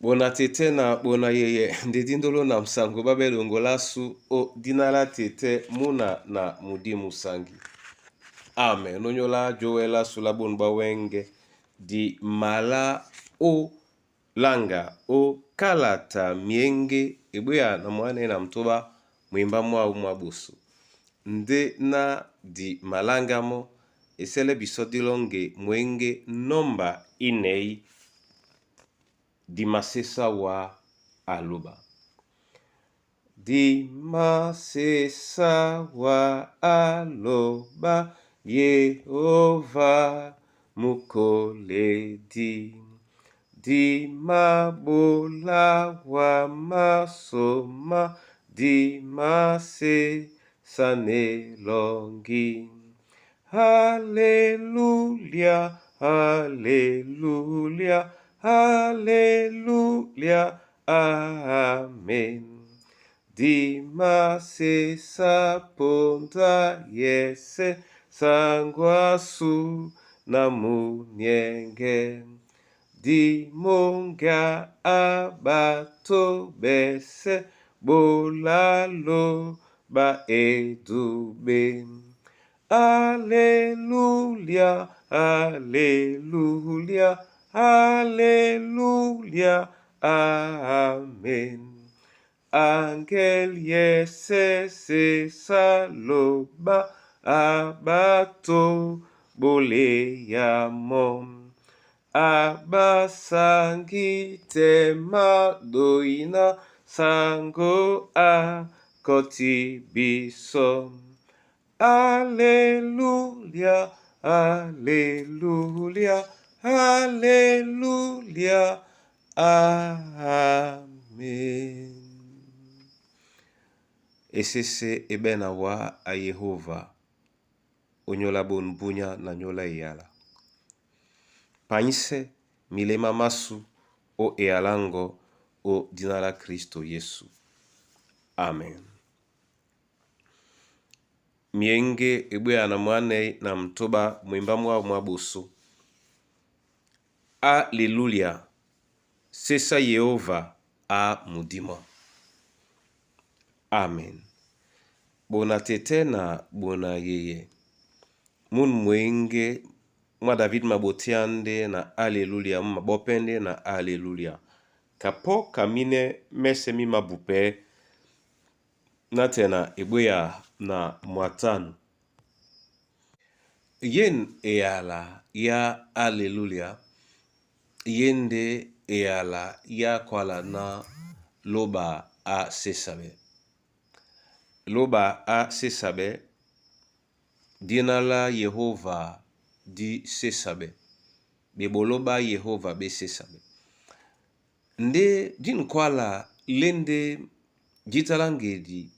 Bona tete na bona yeye ndidindolo na msango babelongo lasu o dinala tete muna na mudimu sangi. Amen. Nonyola joela sulabun bawenge di mala o langa o kalata mienge ebuya na mwane na mtoba mwimba mwa umwabusu. Nde na di malanga mo esele bisodilonge mwenge nomba inei di masesa wa aloba. Di masesa wa aloba Yehova mukoledi. Di mabola wa masoma di masesa nelongi. Hallelujah, hallelujah, hallelujah, amen. Di masesa ponta yese sangwasu na munyenge. Di monga abato bese bolalo ba edube. Alleluia, alleluia, alleluia, amen. Angel yese se saloba abato bole yamom. Abasangi tema doina sango a koti bisom. Alleluia, alleluia, alleluia, amen. Esese ebena wa a Yehova onyola bonbunya na nyola yala. Painse milema masu o ealango o dinala Kristo Yesu. Amen. Mienge ebuya na mwane na mtoba mwimba mwa mwabusu. Alleluia. Sesa Yehova a mudima. Amen. Bona tete na bona yeye. Mun mwenge mwa David mabotiande na alleluia mabopende na alleluia. Kapo kamine mesemi mabupe na tena ebuya na mwatanu. Yen eala ya alleluia. Yende eala ya kwala na loba a sesabe. Loba a sesabe dinala Yehova di sesabe. Beboloba Yehova be sesabe. Nde din kwala lende jitalangedi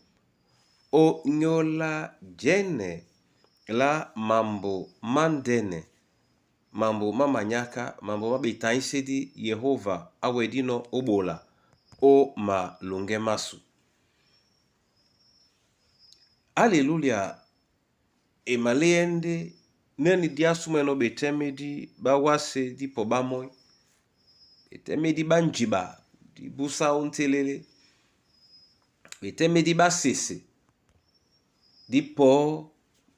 o nyola jene la mambo mandene. Mambo mamanyaka, mambo mabitaisedi Yehova awedino obola o ma lunge masu. Alleluia emaleende neni diasumeno betemedi bawase di pobamoy. Betemedi banjiba di busa untelele. Betemedi basese di po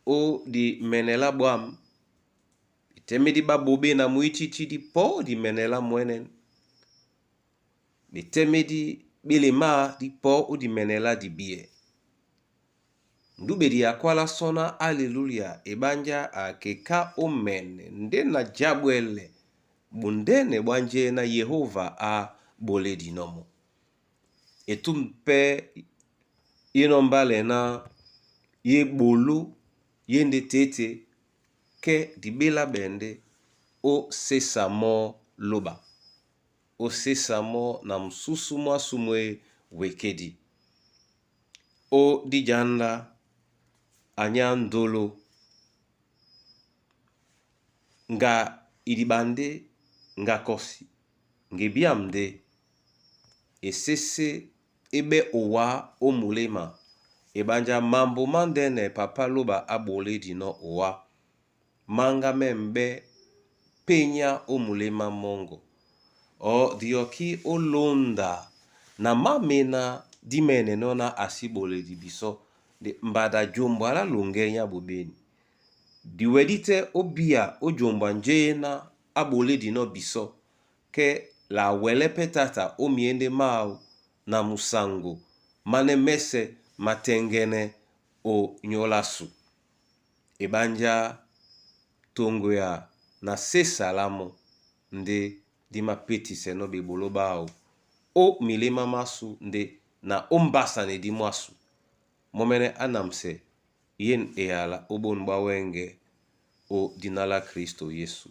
o di menela boam. Betemedi babobe na muichichi di po di menela mwenen. Betemedi bilema di po o di menela di bie. Ndubedi akwala sona alleluia ebanja akeka omene ndena jabwele bundene bwanje na Yehova a boledi nomo. Etumpe inombale na ye bolu yende tete ke dibela bende o sesamo loba. O sesamo na msusu mwasumwe wekedi. O dijanda anyandolo nga idibande nga kosi ngebiamde esese ebe owa omulema ebanja mambo mandene papa loba aboledi no owa manga membe penya omulema mongo o dioki olonda na mamena dimene nona asibole di biso de mbada jombo ala longenya bobeni diwedite obia ojomba njena abole dino biso ke la wele petata omiende mau na musango mane mese matengene o nyolasu ebanja tongo ya na sesalamo nde dima petise no bebolo bao o milema masu nde na ombasane di mwasu momene anamse yen eyala obon bawenge o dinala Kristo Yesu.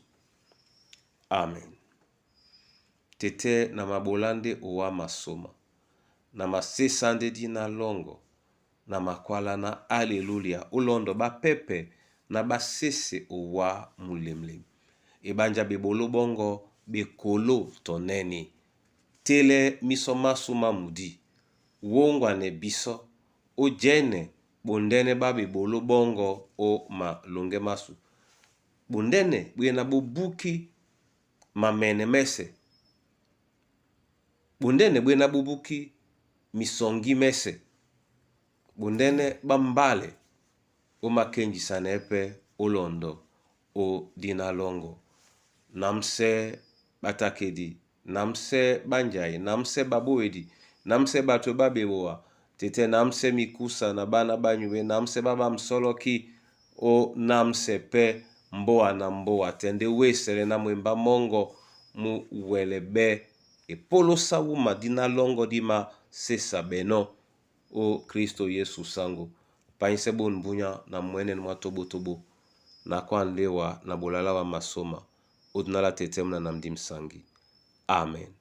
Amen. Tete na mabolande owa masoma na masesande dina longo na makwala na aleluya ulondo ba pepe na basese owa mulemlem ebanja bebolo bongo bekolo toneni tele misomasu mamudi wongwa ne biso o jene bondene ba bebolo bongo o malonge masu bondene bwena bubuki mamene mese bondene bwena bubuki misongi mese bondene bambale o makenji sanepe olondo o dinalongo namse batakedi namse banjai namse baboedi namse bato babewoa tete namse mikusa na bana banyuwe namse baba msoloki o namse pe mboa na mboa tende wesere na mwemba mongo mu welebe epolo sawuma dina longo dima sesa beno o Kristo Yesu sango painse bon mbunya na mwene nwa tobo na kwa nlewa na bolala wa masoma odinala tetemna na mdimsangi. Amen.